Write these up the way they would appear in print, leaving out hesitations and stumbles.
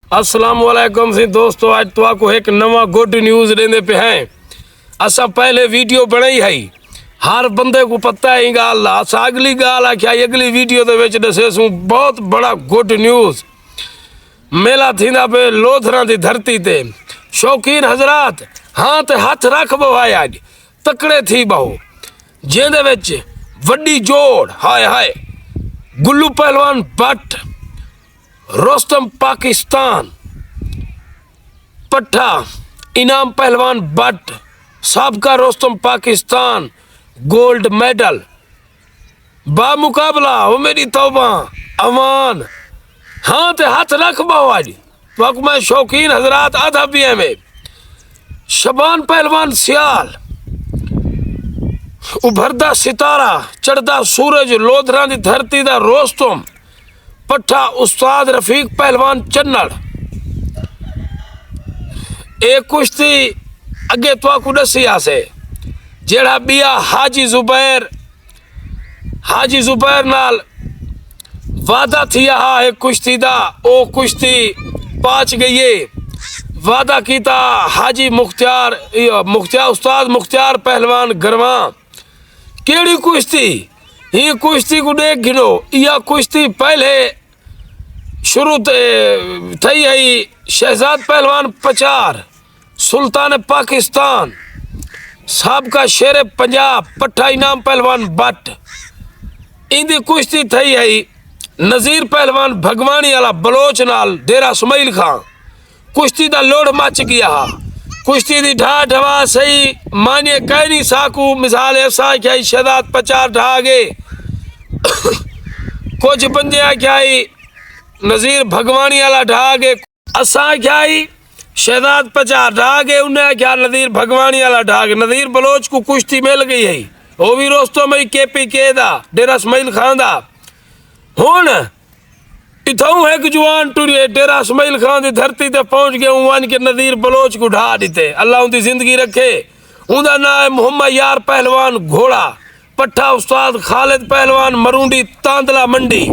अस्सलाम वालेकुम सी दोस्तों, आज तो आपको एक नवा गुड न्यूज़ देने पे हैं। असा पहले वीडियो बनाई है, हर बंदे को पता है गाल। असा अगली गाल आख्या अगली वीडियो दे विच दसेसूं बहुत बड़ा गुड न्यूज़। मेला थींदा पे लोधरा दी धरती ते। शौकीन हजरात हाँ ते हथ रख बवाए अज तकड़े थी बहु जिंदे विच वड्डी जोड़ हाय हाय गुल्लू पहलवान भट्ट, रोस्तम पाकिस्तान, पट्ठा इनाम पहलवान भट्ट, साबका रोस्तम पाकिस्तान गोल्ड मेडल बामुकाबला। वो मेरी तौबा अमान हाँ ते हाथ रख बाज वक्त में शौकीन हजरात आधा पिए में। शबान पहलवान सियाल, उभरदा सितारा चढ़दा सूरज लोधरा दी धरती दा रोस्तम, पट्ठा उस्ताद रफीक पहलवान चन्नड़। एक कुश्ती अगे तो दसी आसे जेड़ा बिया हाजी जुबैर नाल वादा थिया हा एक कुश्ती दा, ओ कुश्ती पाच गई है। वादा कीता हाजी मुख्तियार उस्ताद मुख्तियार पहलवान गरवा। केड़ी कुश्ती ही कुश्ती को देख गिनो, यह कुश्ती पहले शुरू थी है। शहजाद पहलवान पचार सुल्तान पाकिस्तान, साबका शेर पंजाब पट्ठा इनाम पहलवान भट्ट। इंदी कुश्ती थी है नज़ीर पहलवान भगवानी वाला बलोच नाल डेरा सुमैल खां। कुश्ती दा लोड़ मच गया हा। कुश्ती दी ढा ढवा सही मानिए कह नहीं साकू। मिसाल ऐसा क्या शहजाद पचार ढा गए कुछ बंदे क्या नज़ीर भगवानी वाला ढा गए। असा क्या शहजाद पचार ढा गए, उन्हें क्या नज़ीर भगवानी वाला ढा गए। नज़ीर बलोच को कुश्ती मिल गई है, वो भी रोस्तों में KPK दा डेरा सुमैल खान दा। हुण इथों एक जवान टुरिए डेरा सुमैल खान की धरती ते पहुंच गए वन के नज़ीर बलोच को ढा दिते। अल्लाह उनकी जिंदगी रखे। उनका नाम है मोहम्मद यार पहलवान घोड़ा, पट्ठा उस्ताद खालिद पहलवान मरूंडी तांदला मंडी।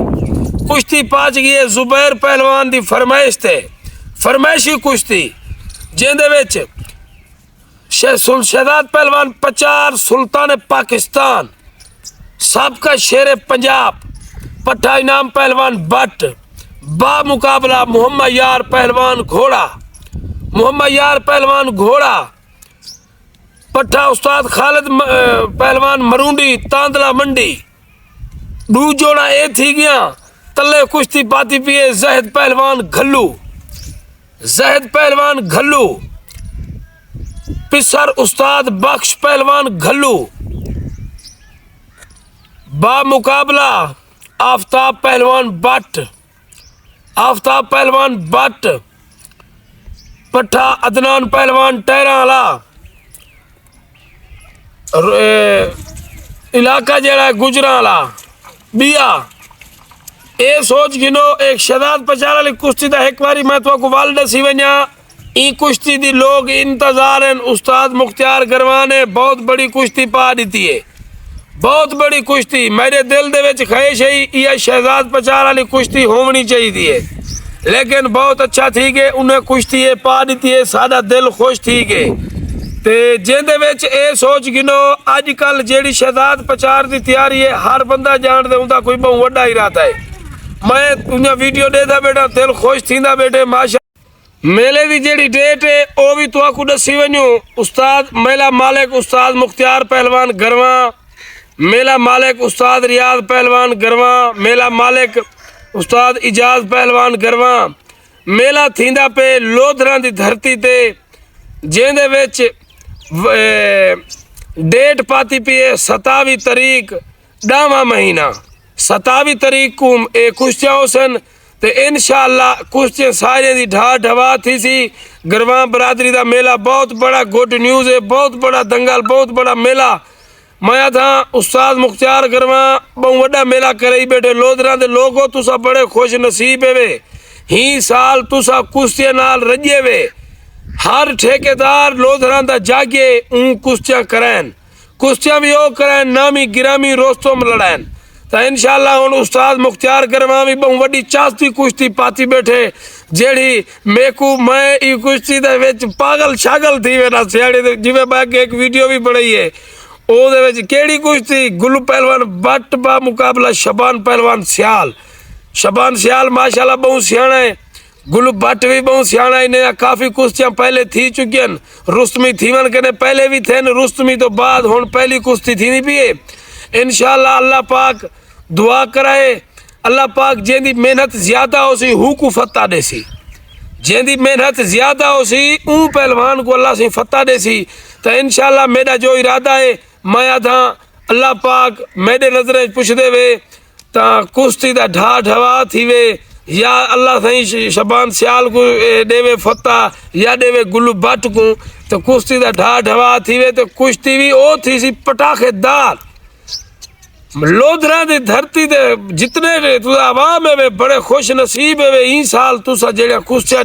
कुश्ती पाच गई है जुबैर पहलवान की फरमाइश ते, फरमाइशी कुश्ती जिंदे विच शहजाद पहलवान पचार सुल्तान पाकिस्तान, साबका शेर पंजाब पट्ठा इनाम पहलवान भट्ट, बा मुकाबला मोहम्मद यार पहलवान घोड़ा। मोहम्मद यार पहलवान घोड़ा, पट्ठा उस्ताद खालिद पहलवान मरूंडी तांदला मंडी। दू जोड़ा ए थी गया तले कुश्ती पाती पिए जहद पहलवान घल्लू, जहद पहलवान घल्लू, पिसर उस्ताद बख्श पहलवान घल्लू। बा मुकाबला आफ्ताब पहलवान भट्ट, आफ्ताब पहलवान भट्ट, पट्ठा अदनान पहलवान टहरा वाला। इलाका जरा गुजरा वाला बिया। ए सोच गिनो एक शहजाद पचार वाली कुश्ती दा एक बारी मैं तो वाल दसी वना। ई कुश्ती दी लोग इंतजार हैं। उस्ताद मुख्तियार गरवा ने बहुत बड़ी कुश्ती पा दी है, बहुत बड़ी कुश्ती। मेरे दिल दे विच ख्वाहिश है यह शहजाद पचार वाली कुश्ती होनी चाहिए, लेकिन बहुत अच्छा थी कि उन्हें कुश्ती पा दी है। सादा दिल खुश थी गए ते जिंदे विच ए सोच गिनो अजकल जेड़ी शहजाद पचार की तैयारी है हर बंदा जानता उनका कोई बहुत वड्डा इरादा है। मैं उन्हें वीडियो देता बेटा दिल खुश थींदा बेटे माशा। मेले की जेड़ी डेट है वह भी तुहाकू दसी वनूं। उस्ताद मेला मालिक उस्ताद मुख्तियार पहलवान गरवा, मेला मालिक उस्ताद रियाज पहलवान गरवा, मेला मालिक उस्ताद इजाज पहलवान गरवा। मेला थींदा पे लोधरा की धरती ते जिंदे विच डेट पाती पी है 27 तारीख 10वां महीना। 27 तारीख को ए कुश्तियां होसन ते इंशाअल्लाह कुश्तियां सारे दी ढा ढवा थी सी। गरवा बरादरी का मेला बहुत बड़ा गुड न्यूज़ है, बहुत बड़ा दंगल, बहुत बड़ा मेला। मैं था उस्ताद मुख्तियार गरवा बहुत बड़ा मेला करे बैठे। लोधरा दे लोगो तुसा बड़े खुश नसीब है वे। ही साल तुसा कुश्तियां नाल रजे वे। हर ठेकेदार लोधरा दा जागे कुश्तियां करैन, कुश्तियां भी वो करैन नामी गिरामी रोस्तों में लड़ैन। تو انشاءاللہ ہن استاد مختار کرما بھی بہت وڈی چاستی کشتی پاتی بیٹھے جیڑی میکو میں ای کشتی دے وچ پاگل شاگل تھی وینا سیاڑی دے جویں میں ایک ویڈیو بھی بنائی ہے او دے وچ کیڑی کشتی گلو پہلوان بٹ با مقابلہ شبان پہلوان سیال شبان سیال ماشاءاللہ بہت سیاح ہے گلو بٹ بھی بہت سیاح ہے انہیں کافی کشتیاں پہلے تھی چکی ہیں رستمی تھی من کہنے پہلے بھی تھے رستمی تو بعد ہون پہلی کشتی تھی نہیں پیے انشاءاللہ اللہ پاک دعا کرائے اللہ پاک جن دی محنت زیادہ ہو سی ہو کو فتح دے سی جن دی محنت زیادہ ہو سی اون پہلوان کو اللہ سے فتح دے سی تو انشاءاللہ میرا جو ارادہ ہے میں آدھا اللہ پاک میرے نظریں پوچھ دے وے تا کشتی دا ڈھا ڈھوا تھی وے یا اللہ سائیں شبان سیال کو دے وے فتح یا دے وے گلو بٹ کو تو کشتی دا ڈھا ڈھوا تھی وے تو کشتی بھی او تھی سی پٹاخے دار لودھرا دی دھرتی دے جتنے تو عوام ہے بڑے خوش نصیب ہے این سال تو سا جڑا کشتیاں